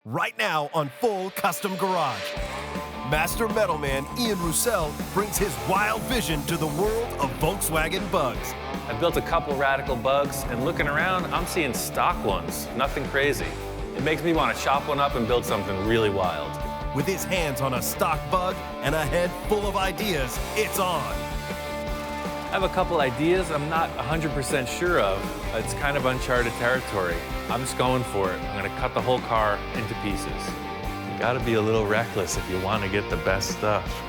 right now on Full Custom Garage. Master metalman Ian Roussel brings his wild vision to the world of Volkswagen bugs. I built a couple radical bugs, and looking around, I'm seeing stock ones, nothing crazy. It makes me want to chop one up and build something really wild. With his hands on a stock bug and a head full of ideas, it's on. I have a couple ideas I'm not 100% sure of. It's kind of uncharted territory. I'm just going for it. I'm going to cut the whole car into pieces. You got to be a little reckless if you want to get the best stuff.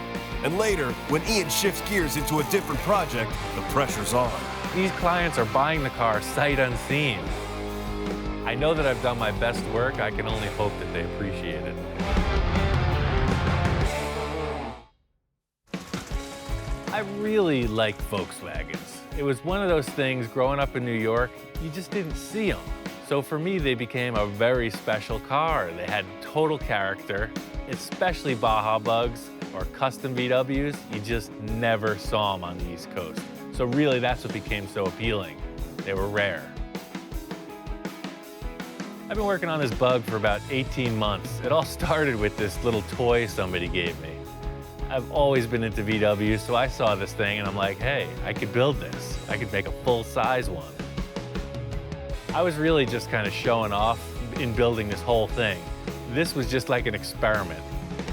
And later, when Ian shifts gears into a different project, the pressure's on. These clients are buying the car sight unseen. I know that I've done my best work. I can only hope that they appreciate it. I really like Volkswagens. It was one of those things growing up in New York, you just didn't see them. So for me, they became a very special car. They had total character, especially Baja bugs or custom VWs. You just never saw them on the East Coast. So really, that's what became so appealing. They were rare. I've been working on this bug for about 18 months. It all started with this little toy somebody gave me. I've always been into VWs, so I saw this thing and I'm like, hey, I could build this. I could make a full-size one. I was really just kind of showing off in building this whole thing. This was just like an experiment.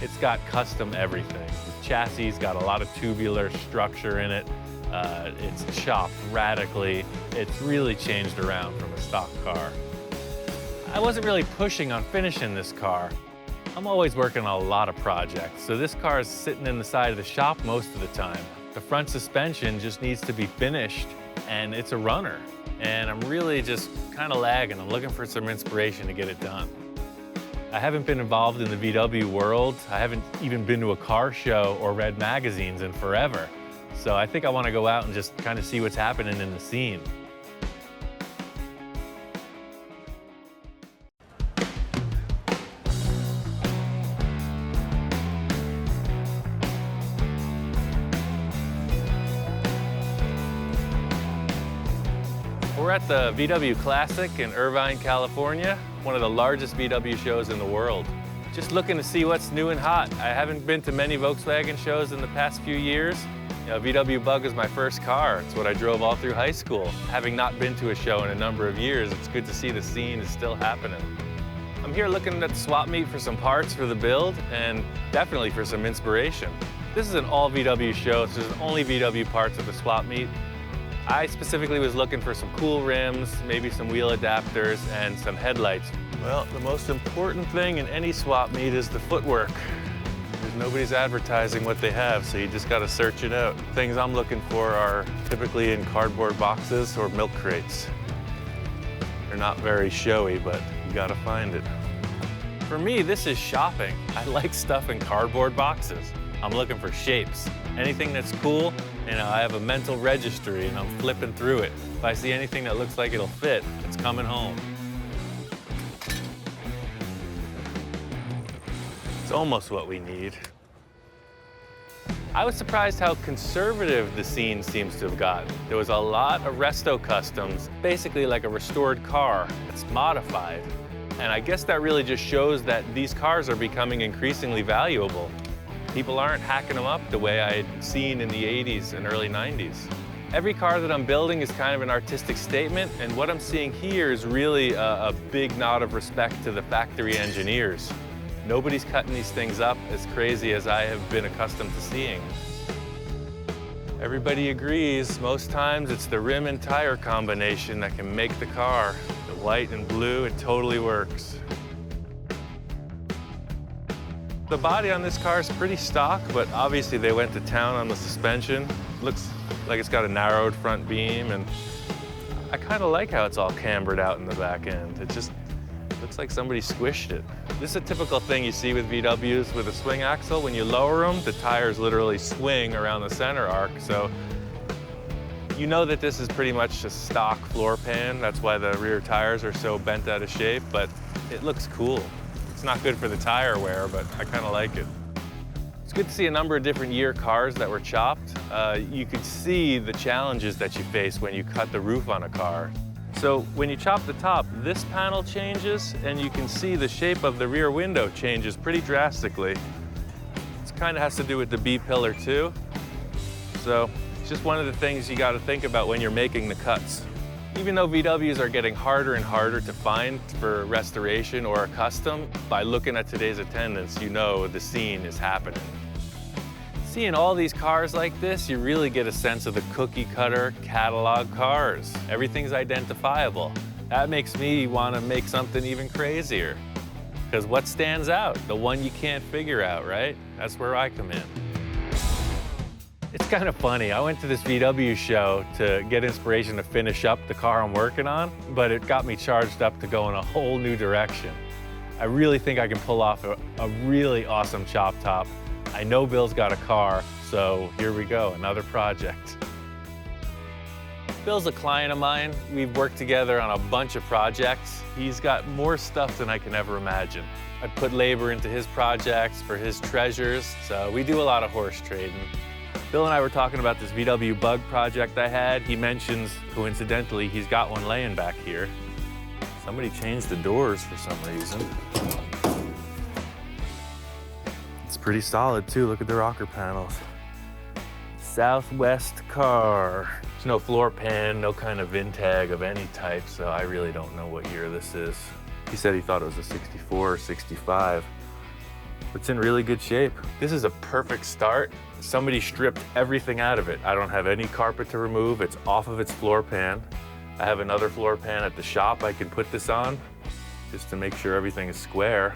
It's got custom everything. The chassis got a lot of tubular structure in it. It's chopped radically. It's really changed around from a stock car. I wasn't really pushing on finishing this car. I'm always working on a lot of projects, so this car is sitting in the side of the shop most of the time. The front suspension just needs to be finished, and it's a runner. And I'm really just kind of lagging. I'm looking for some inspiration to get it done. I haven't been involved in the VW world. I haven't even been to a car show or read magazines in forever. So I think I want to go out and just kind of see what's happening in the scene. We're at the VW Classic in Irvine, California, one of the largest VW shows in the world. Just looking to see what's new and hot. I haven't been to many Volkswagen shows in the past few years. You know, VW Bug is my first car. It's what I drove all through high school. Having not been to a show in a number of years, it's good to see the scene is still happening. I'm here looking at the swap meet for some parts for the build and definitely for some inspiration. This is an all VW show, so there's only VW parts at the swap meet. I specifically was looking for some cool rims, maybe some wheel adapters, and some headlights. Well, the most important thing in any swap meet is the footwork. Because nobody's advertising what they have, so you just gotta search it out. Things I'm looking for are typically in cardboard boxes or milk crates. They're not very showy, but you gotta find it. For me, this is shopping. I like stuff in cardboard boxes. I'm looking for shapes. Anything that's cool, you know, I have a mental registry and I'm flipping through it. If I see anything that looks like it'll fit, it's coming home. It's almost what we need. I was surprised how conservative the scene seems to have gotten. There was a lot of resto customs, basically like a restored car that's modified. And I guess that really just shows that these cars are becoming increasingly valuable. People aren't hacking them up the way I had seen in the 80s and early 90s. Every car that I'm building is kind of an artistic statement, and what I'm seeing here is really a big nod of respect to the factory engineers. Nobody's cutting these things up as crazy as I have been accustomed to seeing. Everybody agrees, most times it's the rim and tire combination that can make the car. The white and blue, it totally works. The body on this car is pretty stock, but obviously they went to town on the suspension. Looks like it's got a narrowed front beam, and I kind of like how it's all cambered out in the back end. It just looks like somebody squished it. This is a typical thing you see with VWs with a swing axle. When you lower them, the tires literally swing around the center arc, so you know that this is pretty much a stock floor pan. That's why the rear tires are so bent out of shape, but it looks cool. It's not good for the tire wear, but I kind of like it. It's good to see a number of different year cars that were chopped. You could see the challenges that you face when you cut the roof on a car. So when you chop the top, this panel changes, and you can see the shape of the rear window changes pretty drastically. It kind of has to do with the B-pillar too. So it's just one of the things you got to think about when you're making the cuts. Even though VWs are getting harder and harder to find for restoration or a custom, by looking at today's attendance, you know the scene is happening. Seeing all these cars like this, you really get a sense of the cookie cutter catalog cars. Everything's identifiable. That makes me want to make something even crazier. Because what stands out? The one you can't figure out, right? That's where I come in. It's kind of funny. I went to this VW show to get inspiration to finish up the car I'm working on, but it got me charged up to go in a whole new direction. I really think I can pull off a really awesome chop top. I know Bill's got a car, so here we go, another project. Bill's a client of mine. We've worked together on a bunch of projects. He's got more stuff than I can ever imagine. I put labor into his projects for his treasures, so we do a lot of horse trading. Bill and I were talking about this VW Bug project I had. He mentions, coincidentally, he's got one laying back here. Somebody changed the doors for some reason. It's pretty solid too, look at the rocker panels. Southwest car. There's no floor pan, no kind of VIN tag of any type, so I really don't know what year this is. He said he thought it was a 64 or 65. It's in really good shape. This is a perfect start. Somebody stripped everything out of it. I don't have any carpet to remove. It's off of its floor pan. I have another floor pan at the shop I can put this on just to make sure everything is square.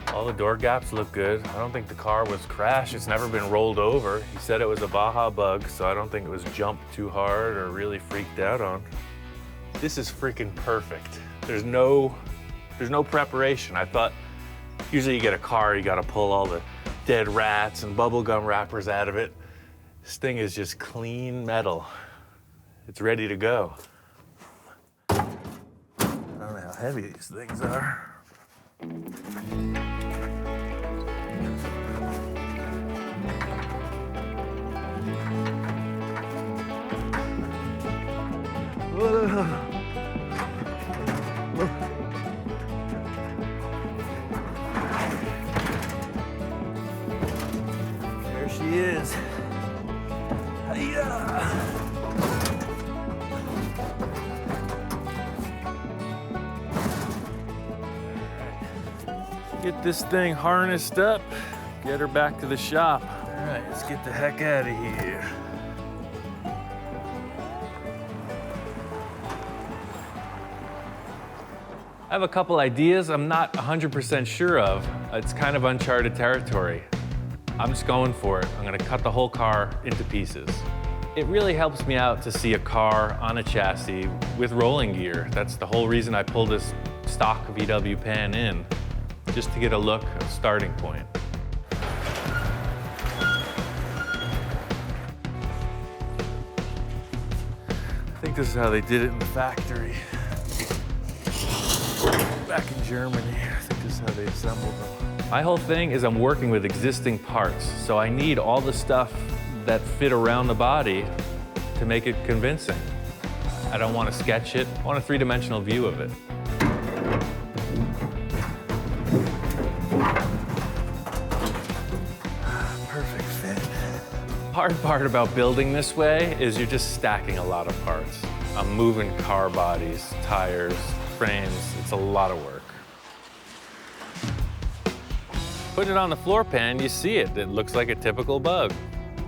All the door gaps look good. I don't think the car was crashed. It's never been rolled over. He said it was a Baja Bug, so I don't think it was jumped too hard or really freaked out on. This is freaking perfect. There's no preparation. I thought, usually you get a car, you gotta pull all the dead rats and bubblegum wrappers out of it. This thing is just clean metal. It's ready to go. I don't know how heavy these things are. Whoa. She is. Hi-ya. Get this thing harnessed up, get her back to the shop. All right, let's get the heck out of here. I have a couple ideas I'm not 100% sure of. It's kind of uncharted territory. I'm just going for it. I'm gonna cut the whole car into pieces. It really helps me out to see a car on a chassis with rolling gear. That's the whole reason I pulled this stock VW pan in, just to get a look, a starting point. I think this is how they did it in the factory. Back in Germany, I think this is how they assembled them. My whole thing is I'm working with existing parts, so I need all the stuff that fit around the body to make it convincing. I don't want to sketch it, I want a three-dimensional view of it. Perfect fit. Hard part about building this way is you're just stacking a lot of parts. I'm moving car bodies, tires, frames, it's a lot of work. Putting it on the floor pan, you see it. It looks like a typical Bug.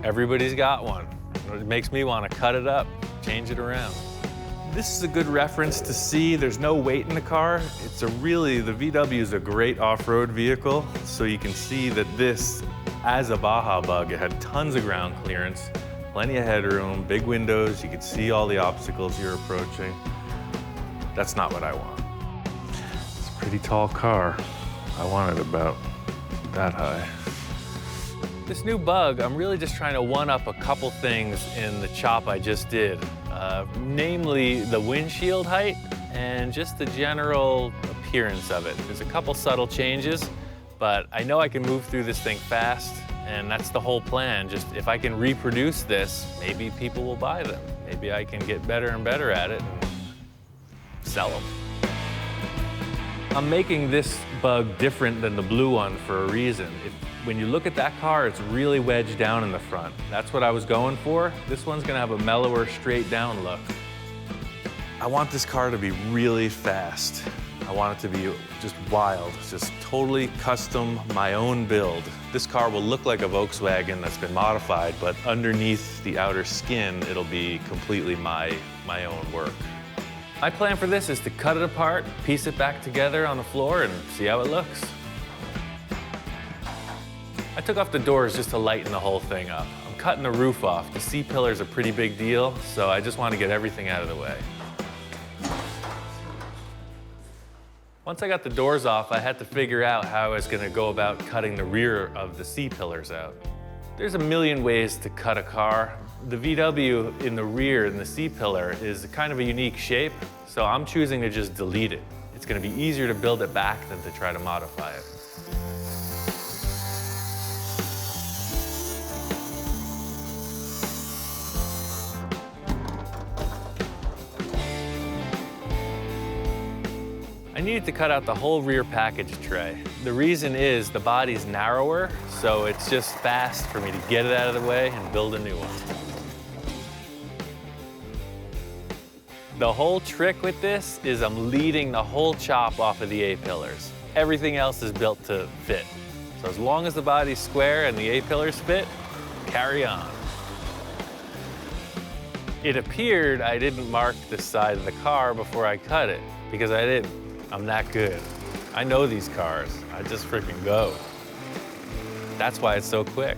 Everybody's got one. It makes me want to cut it up, change it around. This is a good reference to see there's no weight in the car. The VW is a great off-road vehicle, so you can see that this, as a Baja Bug, it had tons of ground clearance, plenty of headroom, big windows, you could see all the obstacles you're approaching. That's not what I want. It's a pretty tall car. I want it about that high. This new Bug, I'm really just trying to one-up a couple things in the chop I just did. Namely the windshield height and just the general appearance of it. There's a couple subtle changes, but I know I can move through this thing fast, and that's the whole plan. Just if I can reproduce this, maybe people will buy them. Maybe I can get better and better at it and sell them. I'm making this bug different than the blue one for a reason. When you look at that car, it's really wedged down in the front. That's what I was going for. This one's gonna have a mellower, straight down look. I want this car to be really fast. I want it to be just wild, just totally custom, my own build. This car will look like a Volkswagen that's been modified, but underneath the outer skin, it'll be completely my own work. My plan for this is to cut it apart, piece it back together on the floor, and see how it looks. I took off the doors just to lighten the whole thing up. I'm cutting the roof off. The C-pillar is a pretty big deal, so I just want to get everything out of the way. Once I got the doors off, I had to figure out how I was going to go about cutting the rear of the C-pillars out. There's a million ways to cut a car. The VW in the rear in the C-pillar is kind of a unique shape, so I'm choosing to just delete it. It's going to be easier to build it back than to try to modify it. I needed to cut out the whole rear package tray. The reason is the body's narrower, so it's just fast for me to get it out of the way and build a new one. The whole trick with this is I'm leading the whole chop off of the A-pillars. Everything else is built to fit. So as long as the body's square and the A-pillars fit, carry on. It appeared I didn't mark this side of the car before I cut it, because I didn't. I'm that good. I know these cars. I just freaking go. That's why it's so quick.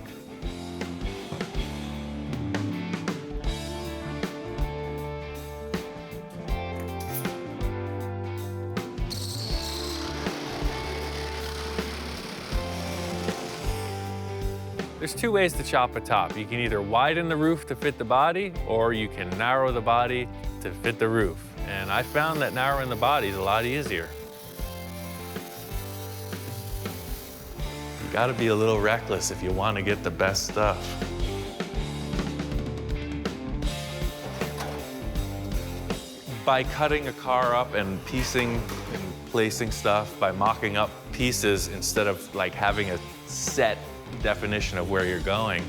There's two ways to chop a top. You can either widen the roof to fit the body, or you can narrow the body to fit the roof. And I found that narrowing the body is a lot easier. You gotta be a little reckless if you want to get the best stuff. By cutting a car up and piecing and placing stuff, by mocking up pieces instead of like having a set definition of where you're going,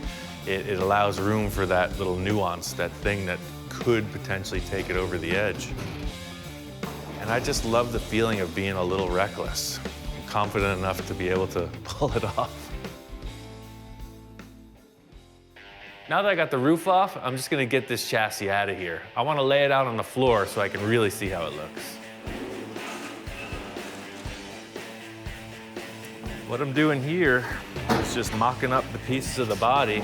it allows room for that little nuance, that thing that could potentially take it over the edge. And I just love the feeling of being a little reckless. I'm confident enough to be able to pull it off. Now that I got the roof off, I'm just gonna get this chassis out of here. I wanna lay it out on the floor so I can really see how it looks. What I'm doing here is just mocking up the pieces of the body.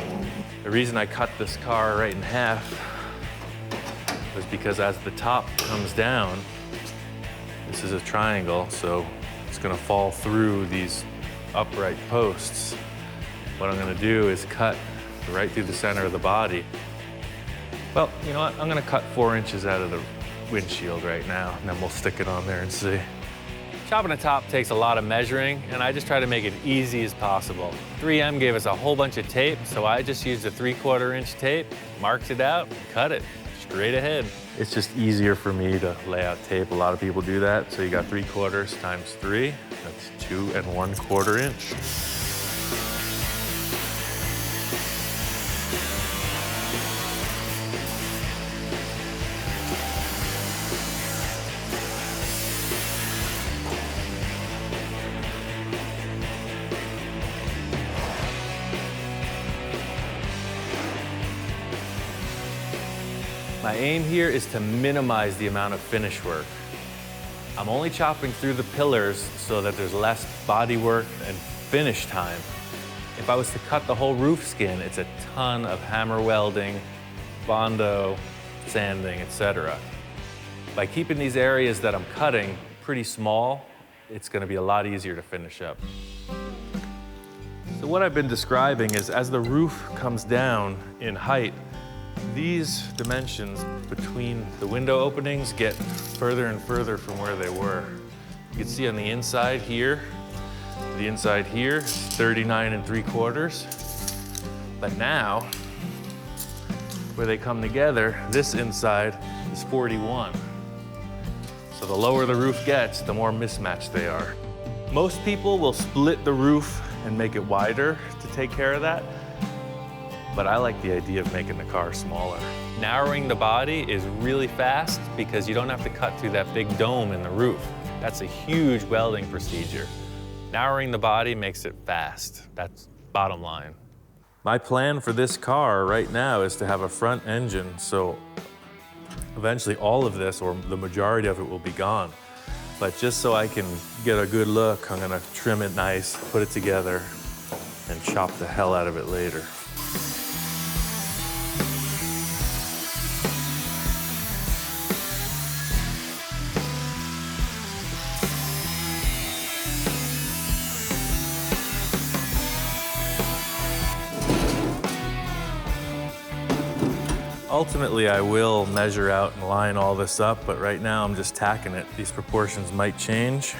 The reason I cut this car right in half was because as the top comes down, this is a triangle, so it's gonna fall through these upright posts. What I'm gonna do is cut right through the center of the body. Well, you know what? I'm gonna cut 4 inches out of the windshield right now, and then we'll stick it on there and see. Chopping a top takes a lot of measuring, and I just try to make it easy as possible. 3M gave us a whole bunch of tape, so I just used a 3/4 inch tape, marked it out, and cut it straight ahead. It's just easier for me to lay out tape. A lot of people do that. So you got 3/4 times 3, that's 2 1/4 inch. My aim here is to minimize the amount of finish work. I'm only chopping through the pillars so that there's less body work and finish time. If I was to cut the whole roof skin, it's a ton of hammer welding, Bondo, sanding, etc. By keeping these areas that I'm cutting pretty small, it's going to be a lot easier to finish up. So what I've been describing is as the roof comes down in height, these dimensions between the window openings get further and further from where they were. You can see on the inside here is 39 3/4. But now, where they come together, this inside is 41. So The lower the roof gets, the more mismatched they are. Most people will split the roof and make it wider to take care of that, but I like the idea of making the car smaller. Narrowing the body is really fast because you don't have to cut through that big dome in the roof. That's a huge welding procedure. Narrowing the body makes it fast. That's bottom line. My plan for this car right now is to have a front engine, so eventually all of this, or the majority of it, will be gone. But just so I can get a good look, I'm gonna trim it nice, put it together, and chop the hell out of it later. Ultimately, I will measure out and line all this up, but right now I'm just tacking it. These proportions might change.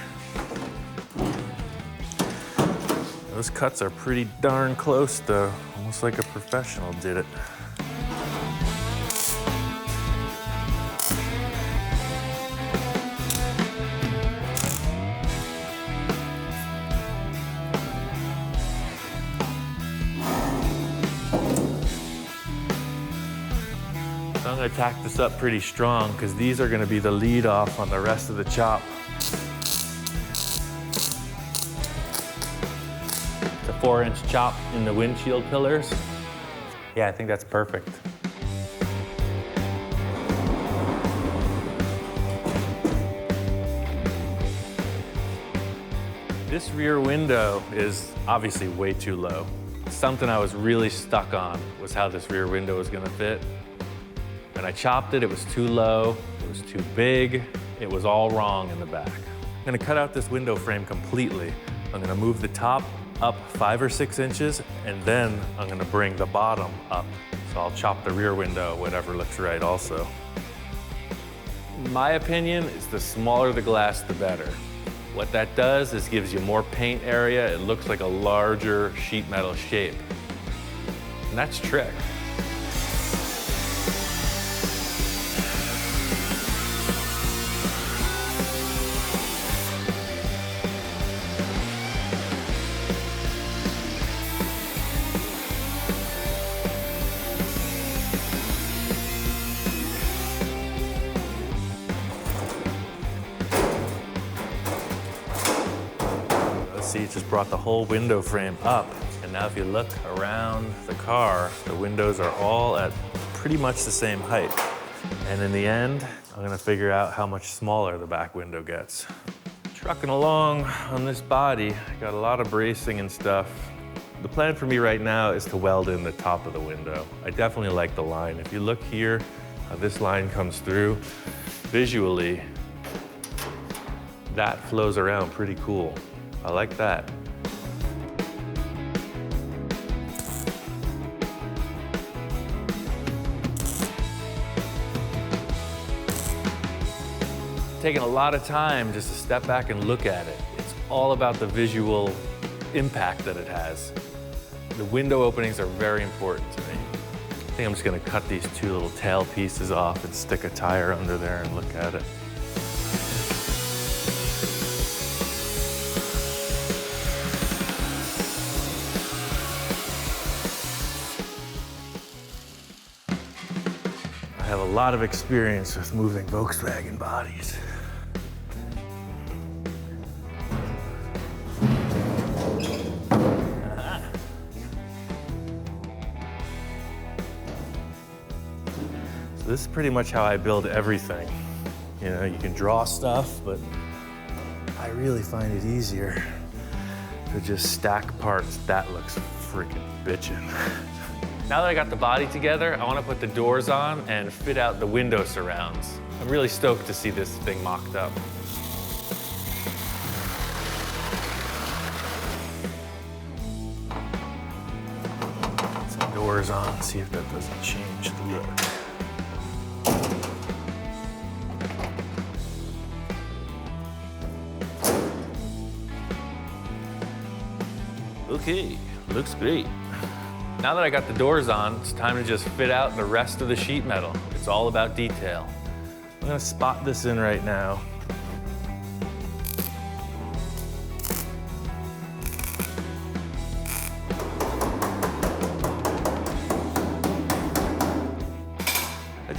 Those cuts are pretty darn close to almost like a professional did it. I'm gonna tack this up pretty strong because these are gonna be the lead off on the rest of the chop. It's a 4-inch chop in the windshield pillars. Yeah, I think that's perfect. This rear window is obviously way too low. Something I was really stuck on was how this rear window was gonna fit. When I chopped it, it was too low, it was too big, it was all wrong in the back. I'm gonna cut out this window frame completely. I'm gonna move the top up 5 or 6 inches, and then I'm gonna bring the bottom up. So I'll chop the rear window, whatever looks right also. In my opinion, is the smaller the glass, the better. What that does is gives you more paint area. It looks like a larger sheet metal shape. And that's trick. See, it just brought the whole window frame up. And now if you look around the car, the windows are all at pretty much the same height. And in the end, I'm gonna figure out how much smaller the back window gets. Trucking along on this body, got a lot of bracing and stuff. The plan for me right now is to weld in the top of the window. I definitely like the line. If you look here, how this line comes through, visually, that flows around pretty cool. I like that. Taking a lot of time just to step back and look at it. It's all about the visual impact that it has. The window openings are very important to me. I think I'm just gonna cut these 2 little tail pieces off and stick a tire under there and look at it. I have a lot of experience with moving Volkswagen bodies. So this is pretty much how I build everything. You know, you can draw stuff, but I really find it easier to just stack parts. That looks freaking bitchin'. Now that I got the body together, I want to put the doors on and fit out the window surrounds. I'm really stoked to see this thing mocked up. Put some doors on, see if that doesn't change the look. Okay, looks great. Now that I got the doors on, it's time to just fit out the rest of the sheet metal. It's all about detail. I'm gonna spot this in right now.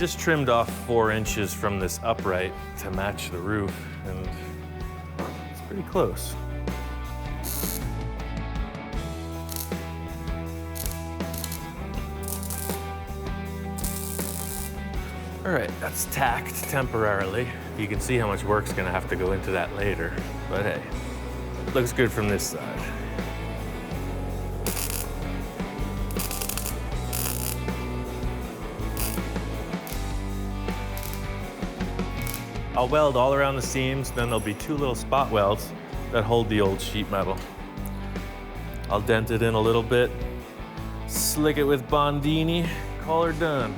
just trimmed off 4 inches from this upright to match the roof, and it's pretty close. All right, that's tacked temporarily. You can see how much work's gonna have to go into that later, but hey, looks good from this side. I'll weld all around the seams, then there'll be 2 little spot welds that hold the old sheet metal. I'll dent it in a little bit, slick it with Bondini, call her done.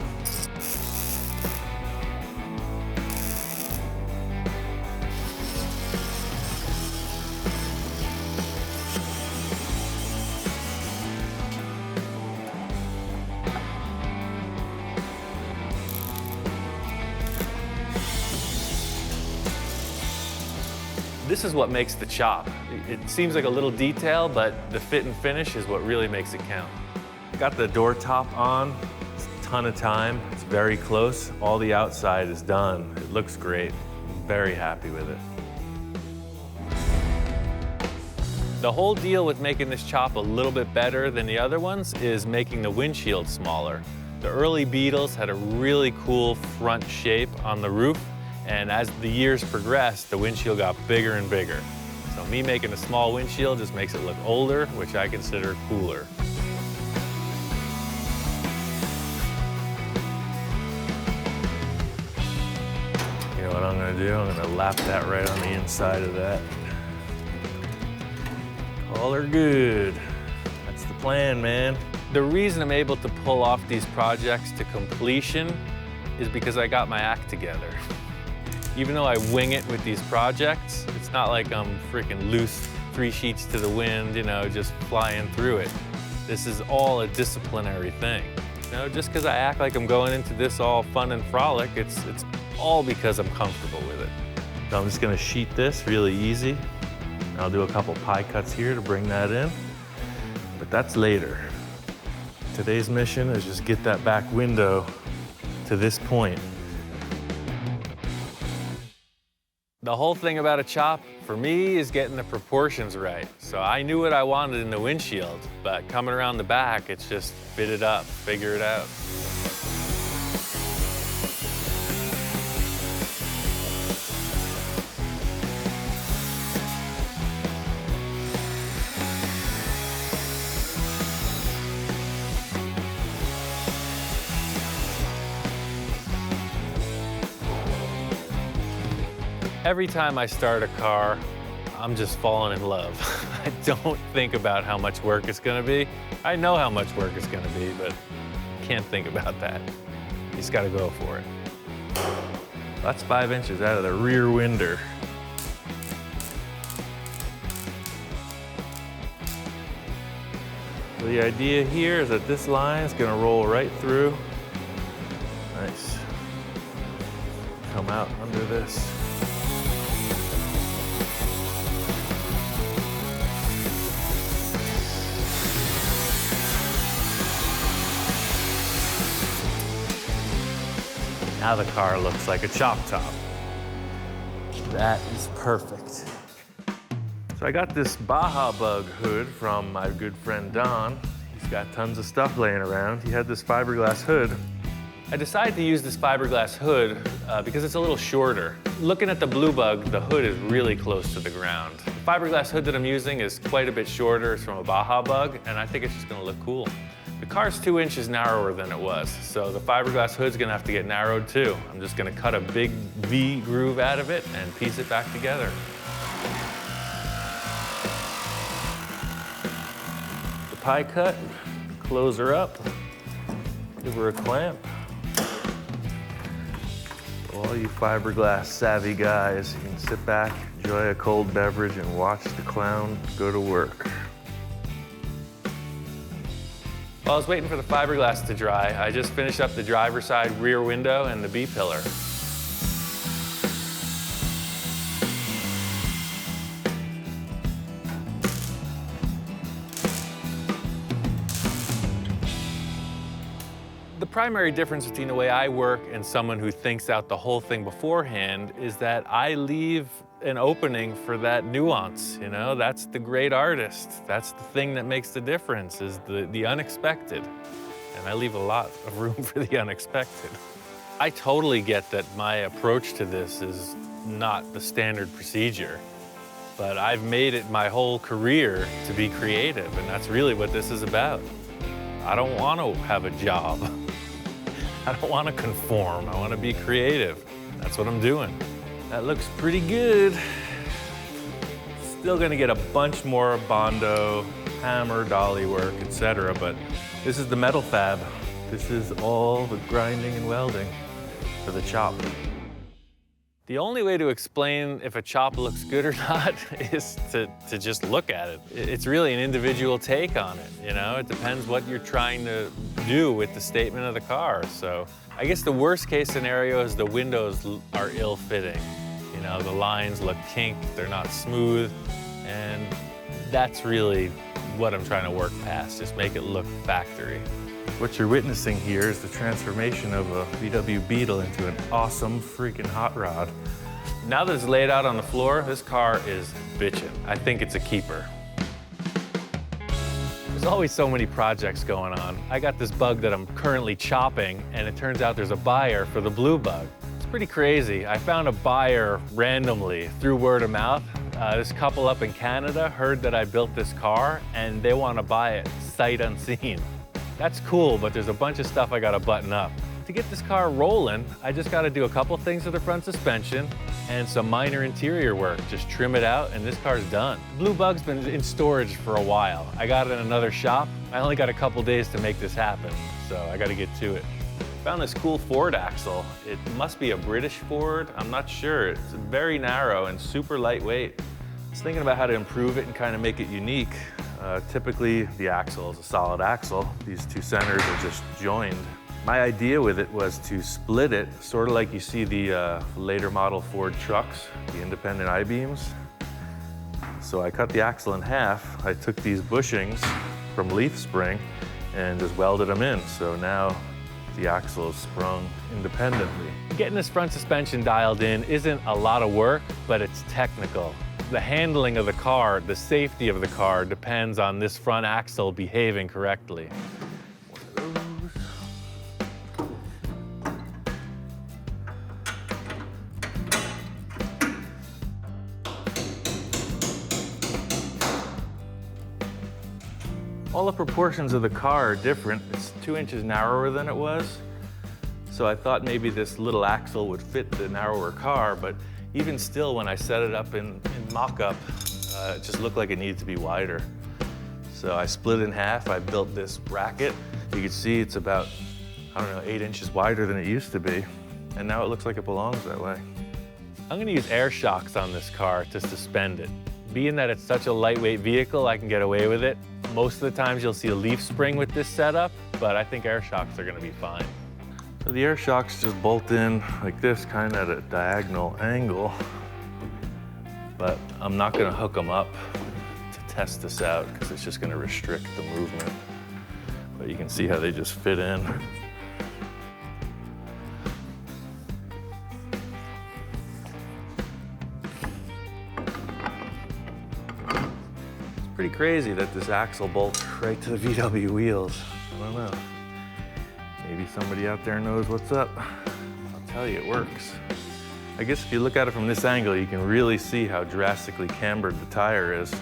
This is what makes the chop. It seems like a little detail, but the fit and finish is what really makes it count. Got the door top on, it's a ton of time, it's very close. All the outside is done. It looks great. I'm very happy with it. The whole deal with making this chop a little bit better than the other ones is making the windshield smaller. The early Beetles had a really cool front shape on the roof, and as the years progressed, the windshield got bigger and bigger. So me making a small windshield just makes it look older, which I consider cooler. You know what I'm gonna do? I'm gonna lap that right on the inside of that. Call her good. That's the plan, man. The reason I'm able to pull off these projects to completion is because I got my act together. Even though I wing it with these projects, it's not like I'm freaking loose, 3 sheets to the wind, you know, just flying through it. This is all a disciplinary thing. You know, just because I act like I'm going into this all fun and frolic, it's all because I'm comfortable with it. So I'm just gonna sheet this really easy. I'll do a couple pie cuts here to bring that in, but that's later. Today's mission is just get that back window to this point. The whole thing about a chop, for me, is getting the proportions right. So I knew what I wanted in the windshield, but coming around the back, it's just fit it up, figure it out. Every time I start a car, I'm just falling in love. I don't think about how much work it's gonna be. I know how much work it's gonna be, but I can't think about that. You just gotta go for it. That's 5 inches out of the rear winder. So the idea here is that this line is gonna roll right through. Nice. Come out under this. Now the car looks like a chop top. That is perfect. So I got this Baja Bug hood from my good friend Don. He's got tons of stuff laying around. He had this fiberglass hood. I decided to use this fiberglass hood because it's a little shorter. Looking at the Blue Bug, the hood is really close to the ground. The fiberglass hood that I'm using is quite a bit shorter. It's from a Baja Bug, and I think it's just gonna look cool. The car's 2 inches narrower than it was, so the fiberglass hood's gonna have to get narrowed too. I'm just gonna cut a big V groove out of it and piece it back together. The pie cut, close her up, give her a clamp. All you fiberglass savvy guys, you can sit back, enjoy a cold beverage, and watch the clown go to work. While I was waiting for the fiberglass to dry, I just finished up the driver's side rear window and the B-pillar. The primary difference between the way I work and someone who thinks out the whole thing beforehand is that I leave an opening for that nuance, you know? That's the great artist. That's the thing that makes the difference, is the unexpected. And I leave a lot of room for the unexpected. I totally get that my approach to this is not the standard procedure, but I've made it my whole career to be creative, and that's really what this is about. I don't want to have a job. I don't want to conform. I want to be creative. That's what I'm doing. That looks pretty good. Still gonna get a bunch more Bondo, hammer, dolly work, etc. But this is the metal fab. This is all the grinding and welding for the chop. The only way to explain if a chop looks good or not is to just look at it. It's really an individual take on it, you know? It depends what you're trying to do with the statement of the car. So I guess the worst case scenario is the windows are ill-fitting. You know, the lines look kinked, they're not smooth, and that's really what I'm trying to work past, just make it look factory. What you're witnessing here is the transformation of a VW Beetle into an awesome freaking hot rod. Now that it's laid out on the floor, this car is bitchin'. I think it's a keeper. There's always so many projects going on. I got this bug that I'm currently chopping, and it turns out there's a buyer for the blue bug. It's pretty crazy. I found a buyer randomly through word of mouth. This couple up in Canada heard that I built this car, and they want to buy it sight unseen. That's cool, but there's a bunch of stuff I gotta button up. To get this car rolling, I just gotta do a couple things to the front suspension and some minor interior work. Just trim it out and this car's done. Blue Bug's been in storage for a while. I got it in another shop. I only got a couple days to make this happen, so I gotta get to it. Found this cool Ford axle. It must be a British Ford, I'm not sure. It's very narrow and super lightweight. I was thinking about how to improve it and kind of make it unique. Typically, the axle is a solid axle. These two centers are just joined. My idea with it was to split it, sort of like you see the later model Ford trucks, the independent I-beams. So I cut the axle in half. I took these bushings from leaf spring and just welded them in. So now the axle is sprung independently. Getting this front suspension dialed in isn't a lot of work, but it's technical. The handling of the car, the safety of the car depends on this front axle behaving correctly. All the proportions of the car are different. It's 2 inches narrower than it was. So I thought maybe this little axle would fit the narrower car, but even still, when I set it up in mock-up, it just looked like it needed to be wider. So I split it in half. I built this bracket. You can see it's about, I don't know, 8 inches wider than it used to be. And now it looks like it belongs that way. I'm gonna use air shocks on this car to suspend it. Being that it's such a lightweight vehicle, I can get away with it. Most of the times you'll see a leaf spring with this setup, but I think air shocks are gonna be fine. So the air shocks just bolt in like this, kind of at a diagonal angle. But I'm not gonna hook them up to test this out because it's just gonna restrict the movement. But you can see how they just fit in. It's pretty crazy that this axle bolts right to the VW wheels. I don't know. Maybe somebody out there knows what's up. I'll tell you, it works. I guess if you look at it from this angle, you can really see how drastically cambered the tire is.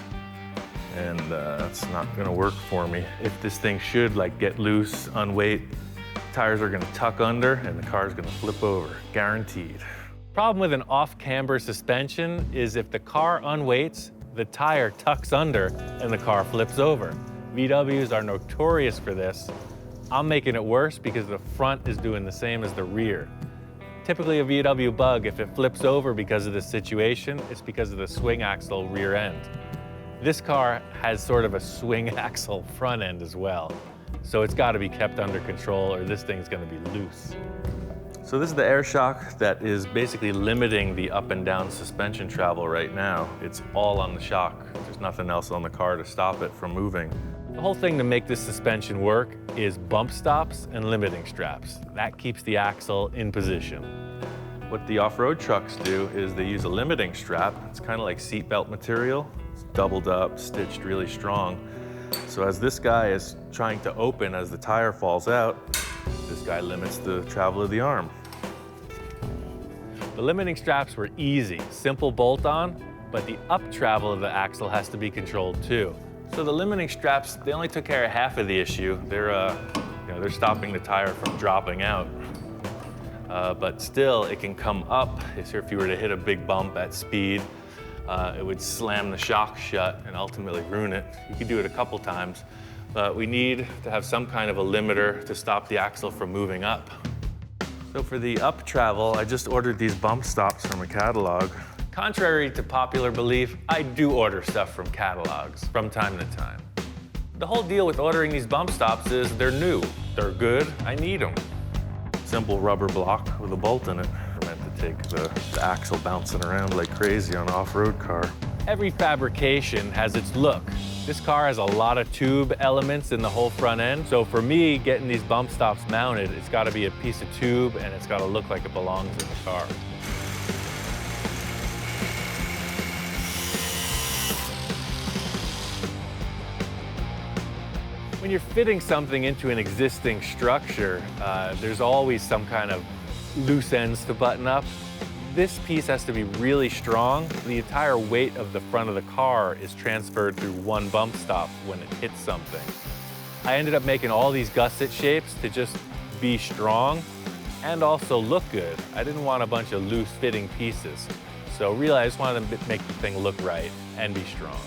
And that's not gonna work for me. If this thing should get loose, unweight, tires are gonna tuck under and the car's gonna flip over, guaranteed. Problem with an off-camber suspension is if the car unweights, the tire tucks under and the car flips over. VWs are notorious for this. I'm making it worse because the front is doing the same as the rear. Typically a VW Bug, if it flips over because of this situation, it's because of the swing axle rear end. This car has sort of a swing axle front end as well. So it's gotta be kept under control or this thing's gonna be loose. So this is the air shock that is basically limiting the up and down suspension travel right now. It's all on the shock. There's nothing else on the car to stop it from moving. The whole thing to make this suspension work is bump stops and limiting straps. That keeps the axle in position. What the off-road trucks do is they use a limiting strap. It's kind of like seatbelt material. It's doubled up, stitched really strong. So as this guy is trying to open as the tire falls out, this guy limits the travel of the arm. The limiting straps were easy, simple bolt-on, but the up travel of the axle has to be controlled too. So the limiting straps, they only took care of half of the issue. They're stopping the tire from dropping out. But still, it can come up. If you were to hit a big bump at speed, it would slam the shock shut and ultimately ruin it. You could do it a couple times, but we need to have some kind of a limiter to stop the axle from moving up. So for the up travel, I just ordered these bump stops from a catalog. Contrary to popular belief, I do order stuff from catalogs from time to time. The whole deal with ordering these bump stops is they're new, they're good, I need them. Simple rubber block with a bolt in it. They're meant to take the axle bouncing around like crazy on an off-road car. Every fabrication has its look. This car has a lot of tube elements in the whole front end. So for me, getting these bump stops mounted, it's gotta be a piece of tube and it's gotta look like it belongs in the car. When you're fitting something into an existing structure, there's always some kind of loose ends to button up. This piece has to be really strong. The entire weight of the front of the car is transferred through one bump stop when it hits something. I ended up making all these gusset shapes to just be strong and also look good. I didn't want a bunch of loose fitting pieces. So really, I just wanted to make the thing look right and be strong.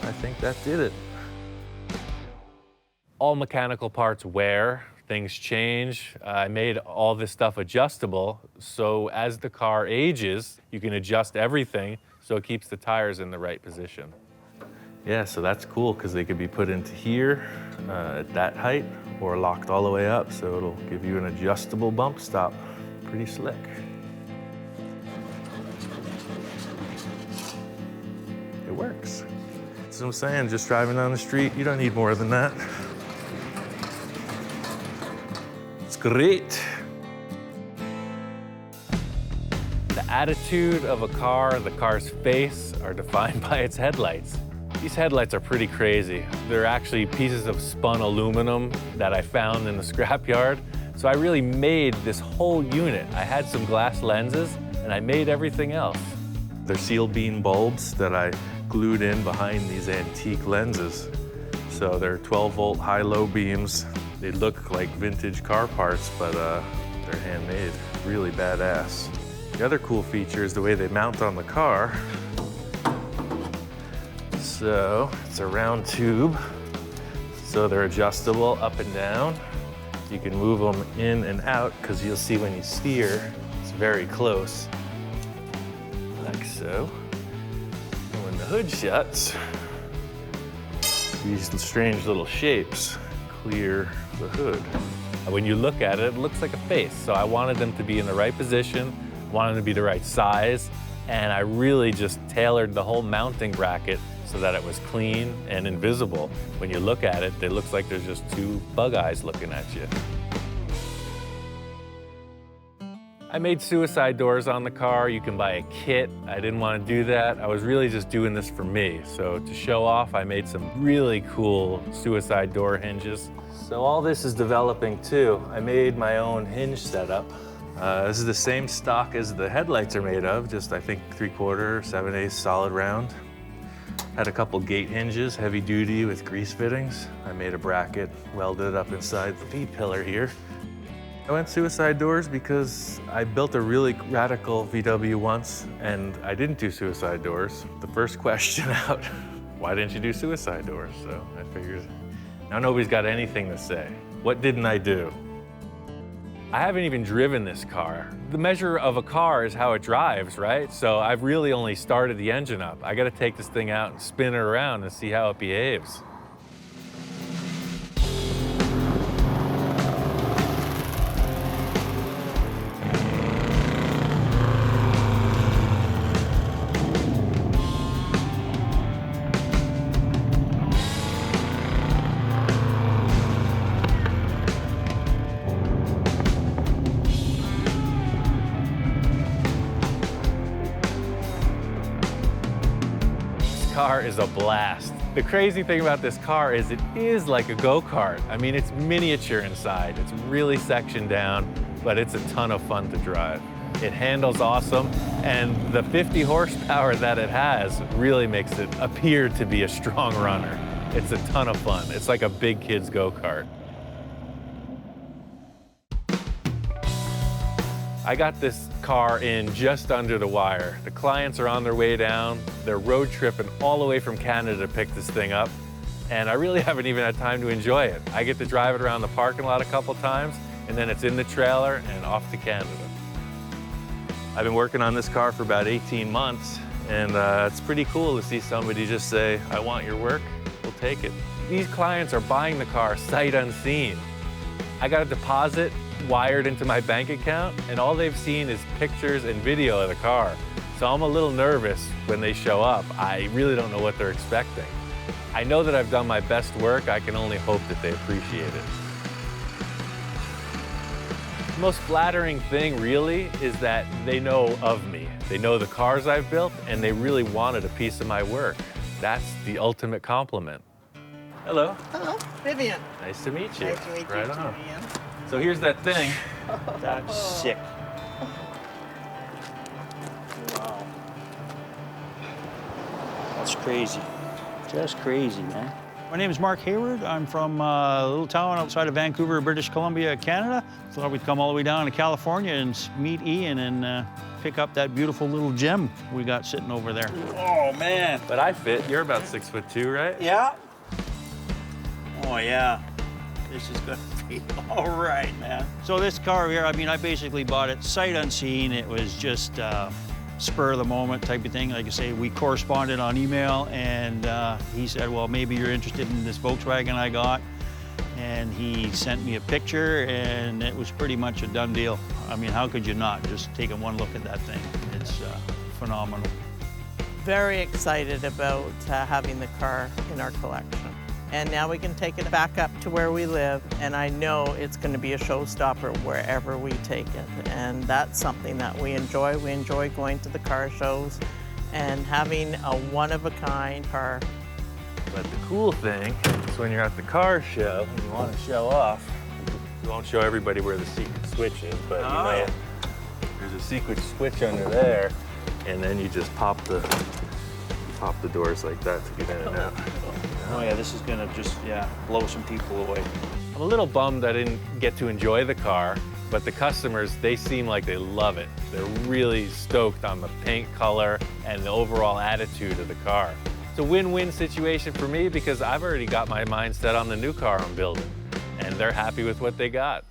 I think that did it. All mechanical parts wear, things change. I made all this stuff adjustable, so as the car ages, you can adjust everything so it keeps the tires in the right position. Yeah, so that's cool because they could be put into here at that height or locked all the way up, so it'll give you an adjustable bump stop. Pretty slick. It works. That's what I'm saying, just driving down the street, you don't need more than that. It's great. The attitude of a car, the car's face, are defined by its headlights. These headlights are pretty crazy. They're actually pieces of spun aluminum that I found in the scrapyard. So I really made this whole unit. I had some glass lenses and I made everything else. They're seal beam bulbs that I glued in behind these antique lenses. So they're 12-volt high-low beams. They look like vintage car parts, but they're handmade. Really badass. The other cool feature is the way they mount on the car. So it's a round tube. So they're adjustable up and down. You can move them in and out because you'll see when you steer, it's very close. Like so. And when the hood shuts, these strange little shapes clear the hood. When you look at it, it looks like a face. So I wanted them to be in the right position, wanted them to be the right size, and I really just tailored the whole mounting bracket so that it was clean and invisible. When you look at it, it looks like there's just two bug eyes looking at you. I made suicide doors on the car. You can buy a kit. I didn't want to do that. I was really just doing this for me. So to show off, I made some really cool suicide door hinges. So all this is developing too. I made my own hinge setup. This is the same stock as the headlights are made of, just I think 3/4, 7/8 solid round. Had a couple gate hinges, heavy duty with grease fittings. I made a bracket, welded it up inside the V-pillar here. I went suicide doors because I built a really radical VW once and I didn't do suicide doors. The first question out, why didn't you do suicide doors? So I figured, now nobody's got anything to say. What didn't I do? I haven't even driven this car. The measure of a car is how it drives, right? So I've really only started the engine up. I gotta take this thing out and spin it around and see how it behaves. Car is a blast. The crazy thing about this car is it is like a go-kart. I mean, it's miniature inside. It's really sectioned down, but it's a ton of fun to drive. It handles awesome, and the 50 horsepower that it has really makes it appear to be a strong runner. It's a ton of fun. It's like a big kid's go-kart. I got this car in just under the wire. The clients are on their way down. They're road tripping all the way from Canada to pick this thing up. And I really haven't even had time to enjoy it. I get to drive it around the parking lot a couple times, and then it's in the trailer and off to Canada. I've been working on this car for about 18 months, and it's pretty cool to see somebody just say, I want your work, we'll take it. These clients are buying the car sight unseen. I got a deposit wired into my bank account, and all they've seen is pictures and video of the car. So I'm a little nervous when they show up. I really don't know what they're expecting. I know that I've done my best work. I can only hope that they appreciate it. The most flattering thing really is that they know of me. They know the cars I've built, and they really wanted a piece of my work. That's the ultimate compliment. Hello. Hello, Vivian. Nice to meet you. Nice to meet you, Right on. Vivian. So here's that thing. That's sick. Wow. That's crazy. Just crazy, man. My name is Mark Hayward. I'm from a little town outside of Vancouver, British Columbia, Canada. Thought we'd come all the way down to California and meet Ian and pick up that beautiful little gem we got sitting over there. Oh, man. But I fit. You're about 6'2", right? Yeah. Oh, yeah. This is gonna be all right, man. So this car here, I mean, I basically bought it sight unseen. It was just spur of the moment type of thing. Like I say, we corresponded on email, and he said, well, maybe you're interested in this Volkswagen I got. And he sent me a picture, and it was pretty much a done deal. I mean, how could you not? Just taking one look at that thing. It's phenomenal. Very excited about having the car in our collection. And now we can take it back up to where we live, and I know it's going to be a showstopper wherever we take it. And that's something that we enjoy. We enjoy going to the car shows and having a one-of-a-kind car. But the cool thing is when you're at the car show and you want to show off, you won't show everybody where the secret switch is, but you know, there's a secret switch under there, and then you just pop the doors like that to get in and out. Oh yeah, this is gonna just, blow some people away. I'm a little bummed I didn't get to enjoy the car, but the customers, they seem like they love it. They're really stoked on the paint color and the overall attitude of the car. It's a win-win situation for me because I've already got my mind set on the new car I'm building, and they're happy with what they got.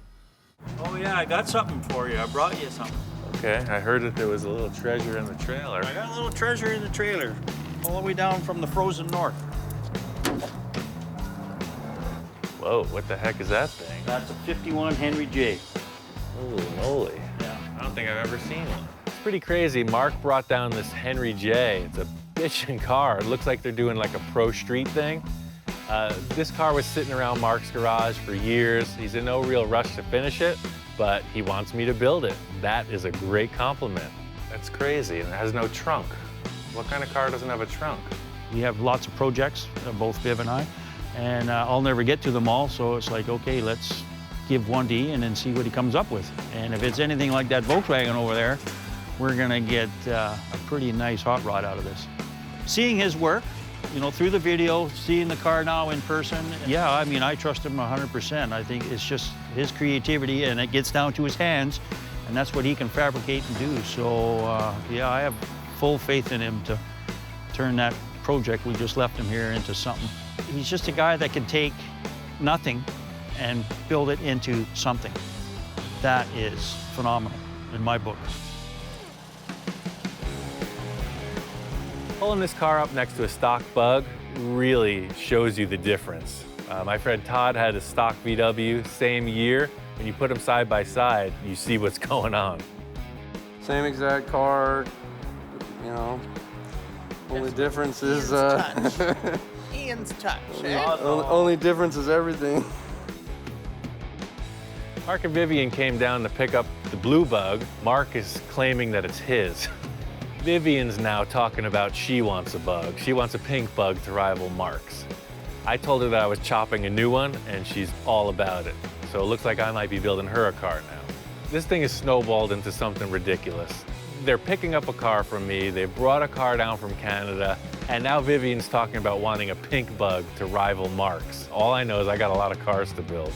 Oh yeah, I got something for you. I brought you something. Okay, I heard that there was a little treasure in the trailer. I got a little treasure in the trailer, all the way down from the frozen north. Whoa, what the heck is that thing? That's a 51 Henry J. Holy moly. Yeah. I don't think I've ever seen one. It's pretty crazy. Mark brought down this Henry J. It's a bitchin' car. It looks like they're doing like a pro street thing. This car was sitting around Mark's garage for years. He's in no real rush to finish it, but he wants me to build it. That is a great compliment. That's crazy, and it has no trunk. What kind of car doesn't have a trunk? We have lots of projects, both Viv and I, and I'll never get to them all, so it's like, okay, let's give one to Ian and see what he comes up with. And if it's anything like that Volkswagen over there, we're gonna get a pretty nice hot rod out of this. Seeing his work, you know, through the video, seeing the car now in person, yeah, I mean, I trust him 100%. I think it's just his creativity, and it gets down to his hands, and that's what he can fabricate and do. So, yeah, I have full faith in him to turn that project we just left him here into something. He's just a guy that can take nothing and build it into something. That is phenomenal in my book. Pulling this car up next to a stock Bug really shows you the difference. My friend Todd had a stock VW, same year. When you put them side by side, you see what's going on. Same exact car, you know. Only difference is Ian's touch. only difference is everything. Mark and Vivian came down to pick up the blue Bug. Mark is claiming that it's his. Vivian's now talking about she wants a Bug. She wants a pink Bug to rival Mark's. I told her that I was chopping a new one, and she's all about it. So it looks like I might be building her a car now. This thing has snowballed into something ridiculous. They're picking up a car from me, they brought a car down from Canada, and now Vivian's talking about wanting a pink Bug to rival Mark's. All I know is I got a lot of cars to build.